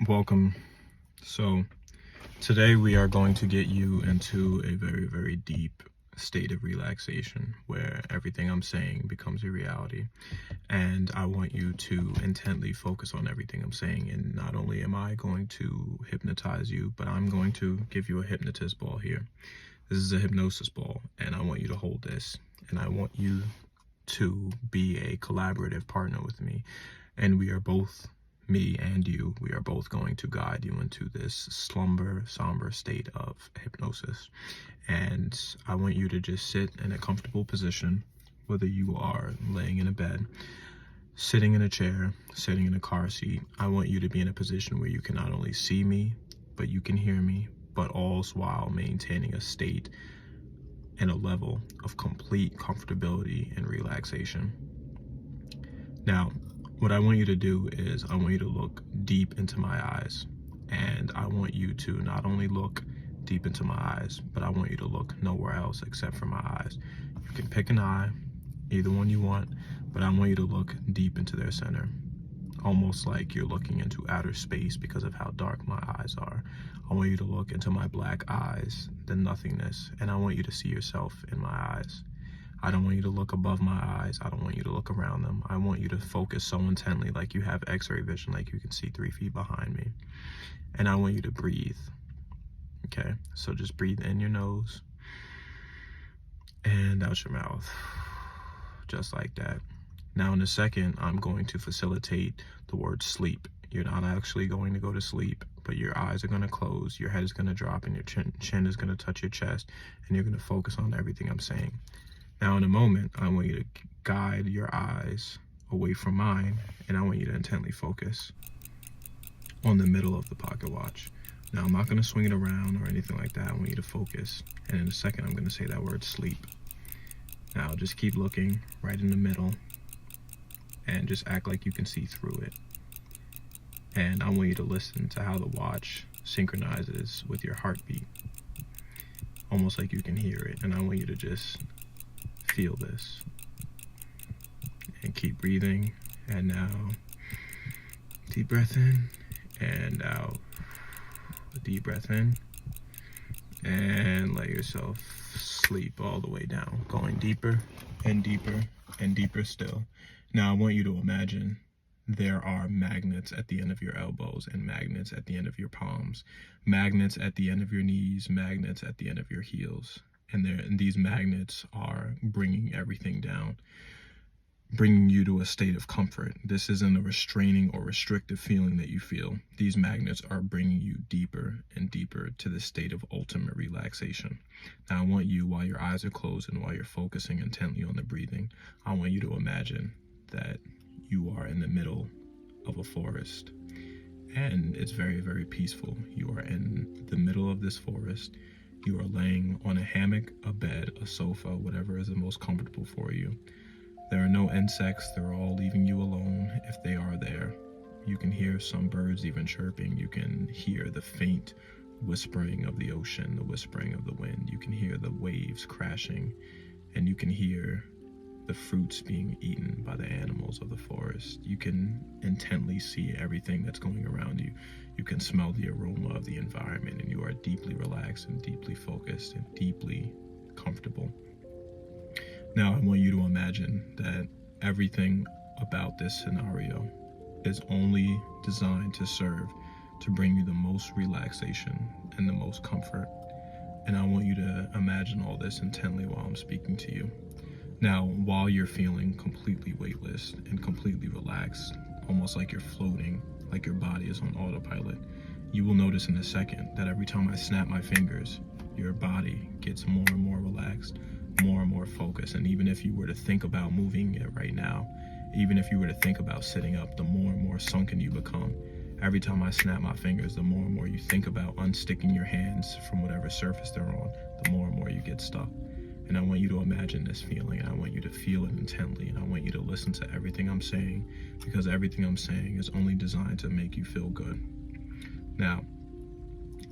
Welcome. So today we are going to get you into a very, very deep state of relaxation where everything I'm saying becomes a reality. And I want you to intently focus on everything I'm saying. And not only am I going to hypnotize you, but I'm going to give you a hypnotist ball here. This is a hypnosis ball, and I want you to hold this. And I want you to be a collaborative partner with me. And we are both, me and you, we are both going to guide you into this somber state of hypnosis. And I want you to just sit in a comfortable position, whether you are laying in a bed, sitting in a chair, sitting in a car seat. I want you to be in a position where you can not only see me, but you can hear me, but all while maintaining a state and a level of complete comfortability and relaxation. Now, what I want you to do is I want you to look deep into my eyes, and I want you to not only look deep into my eyes, but I want you to look nowhere else except for my eyes. You can pick an eye, either one you want, but I want you to look deep into their center, almost like you're looking into outer space because of how dark my eyes are. I want you to look into my black eyes, the nothingness, and I want you to see yourself in my eyes. I don't want you to look above my eyes. I don't want you to look around them. I want you to focus so intently like you have x-ray vision, like you can see 3 feet behind me. And I want you to breathe. Okay, so just breathe in your nose and out your mouth, just like that. Now in a second, I'm going to facilitate the word sleep. You're not actually going to go to sleep, but your eyes are going to close, your head is going to drop, and your chin is going to touch your chest, and you're going to focus on everything I'm saying. Now in a moment, I want you to guide your eyes away from mine, and I want you to intently focus on the middle of the pocket watch. Now I'm not going to swing it around or anything like that. I want you to focus, and in a second I'm going to say that word sleep. Now just keep looking right in the middle and just act like you can see through it. And I want you to listen to how the watch synchronizes with your heartbeat, almost like you can hear it. And I want you to just feel this and keep breathing. And now deep breath in and out. A deep breath in and let yourself sleep all the way down, going deeper and deeper and deeper still. Now I want you to imagine there are magnets at the end of your elbows and magnets at the end of your palms, magnets at the end of your knees, magnets at the end of your heels. And these magnets are bringing everything down, bringing you to a state of comfort. This isn't a restraining or restrictive feeling that you feel. These magnets are bringing you deeper and deeper to the state of ultimate relaxation. Now I want you, while your eyes are closed and while you're focusing intently on the breathing, I want you to imagine that you are in the middle of a forest, and it's very, very peaceful. You are in the middle of this forest. You are laying on a hammock, a bed, a sofa, whatever is the most comfortable for you. There are no insects. They're all leaving you alone if they are there. You can hear some birds even chirping. You can hear the faint whispering of the ocean, the whispering of the wind. You can hear the waves crashing, and you can hear the fruits being eaten by the animals of the forest. You can intently see everything that's going around you. You can smell the aroma of the environment, and you are deeply relaxed and deeply focused and deeply comfortable. Now I want you to imagine that everything about this scenario is only designed to serve to bring you the most relaxation and the most comfort. And I want you to imagine all this intently while I'm speaking to you. Now, while you're feeling completely weightless and completely relaxed, almost like you're floating, like your body is on autopilot, you will notice in a second that every time I snap my fingers, your body gets more and more relaxed, more and more focused. And even if you were to think about moving it right now, even if you were to think about sitting up, the more and more sunken you become. Every time I snap my fingers, the more and more you think about unsticking your hands from whatever surface they're on, the more and more you get stuck. And I want you to imagine this feeling, and I want you to feel it intently, and I want you to listen to everything I'm saying, because everything I'm saying is only designed to make you feel good. Now,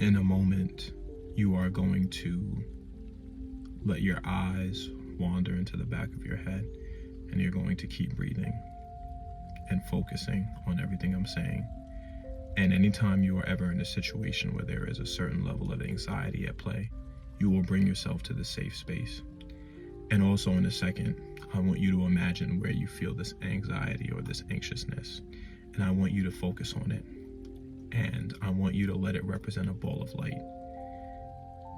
in a moment, you are going to let your eyes wander into the back of your head, and you're going to keep breathing and focusing on everything I'm saying. And anytime you are ever in a situation where there is a certain level of anxiety at play, you will bring yourself to the safe space. And also in a second, I want you to imagine where you feel this anxiety or this anxiousness. And I want you to focus on it. And I want you to let it represent a ball of light.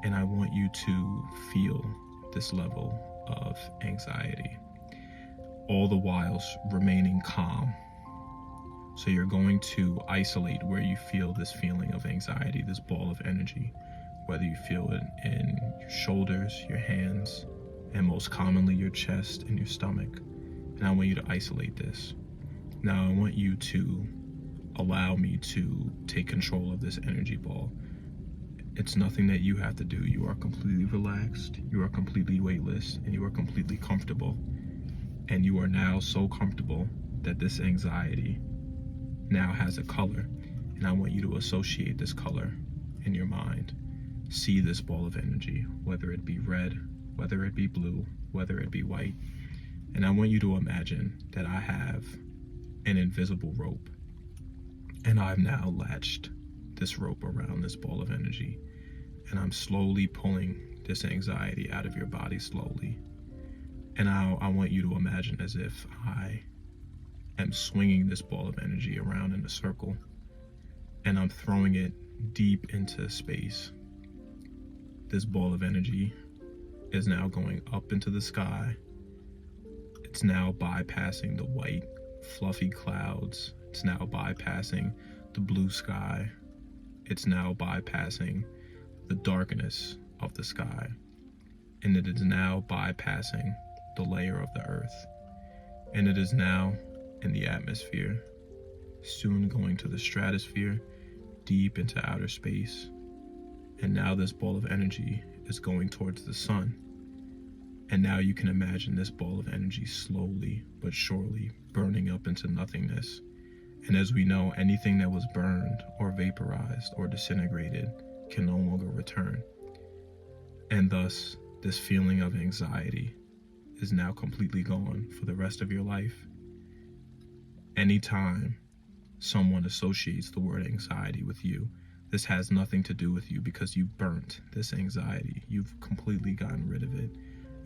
And I want you to feel this level of anxiety, all the while remaining calm. So you're going to isolate where you feel this feeling of anxiety, this ball of energy, whether you feel it in your shoulders, your hands, and most commonly your chest and your stomach. And I want you to isolate this. Now I want you to allow me to take control of this energy ball. It's nothing that you have to do. You are completely relaxed, you are completely weightless, and you are completely comfortable. And you are now so comfortable that this anxiety now has a color, and I want you to associate this color in your mind. See this ball of energy, whether it be red, whether it be blue, whether it be white. And I want you to imagine that I have an invisible rope, and I've now latched this rope around this ball of energy, and I'm slowly pulling this anxiety out of your body slowly. And I want you to imagine as if I am swinging this ball of energy around in a circle, and I'm throwing it deep into space. This ball of energy is now going up into the sky. It's now bypassing the white, fluffy clouds. It's now bypassing the blue sky. It's now bypassing the darkness of the sky. And it is now bypassing the layer of the earth. And it is now in the atmosphere, soon going to the stratosphere, deep into outer space. And now this ball of energy is going towards the sun. And now you can imagine this ball of energy slowly but surely burning up into nothingness. And as we know, anything that was burned or vaporized or disintegrated can no longer return. And thus, this feeling of anxiety is now completely gone for the rest of your life. Anytime someone associates the word anxiety with you, this has nothing to do with you because you burnt this anxiety. You've completely gotten rid of it.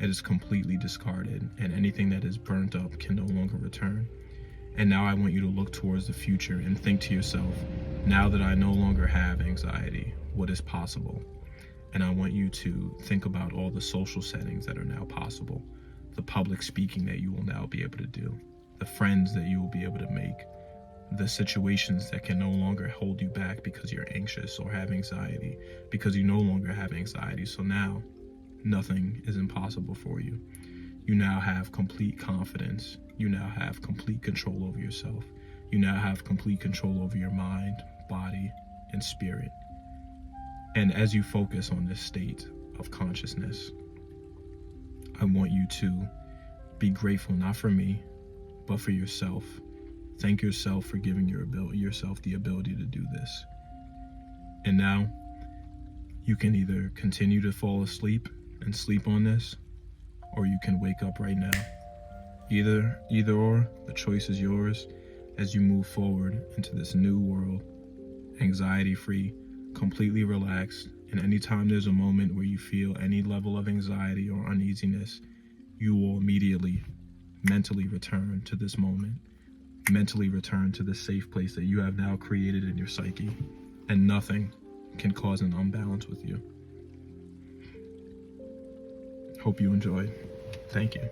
It is completely discarded, and anything that is burnt up can no longer return. And now I want you to look towards the future and think to yourself, now that I no longer have anxiety, what is possible? And I want you to think about all the social settings that are now possible, the public speaking that you will now be able to do, the friends that you will be able to make, the situations that can no longer hold you back because you're anxious or have anxiety, because you no longer have anxiety. So now nothing is impossible for you. You now have complete confidence. You now have complete control over yourself. You now have complete control over your mind, body, and spirit. And as you focus on this state of consciousness, I want you to be grateful, not for me, but for yourself. Thank yourself for giving yourself the ability to do this. And now you can either continue to fall asleep and sleep on this, or you can wake up right now. Either or, the choice is yours as you move forward into this new world, anxiety-free, completely relaxed. And anytime there's a moment where you feel any level of anxiety or uneasiness, you will immediately mentally return to this moment, mentally return to the safe place that you have now created in your psyche, and nothing can cause an unbalance with you. Hope you enjoyed. Thank you.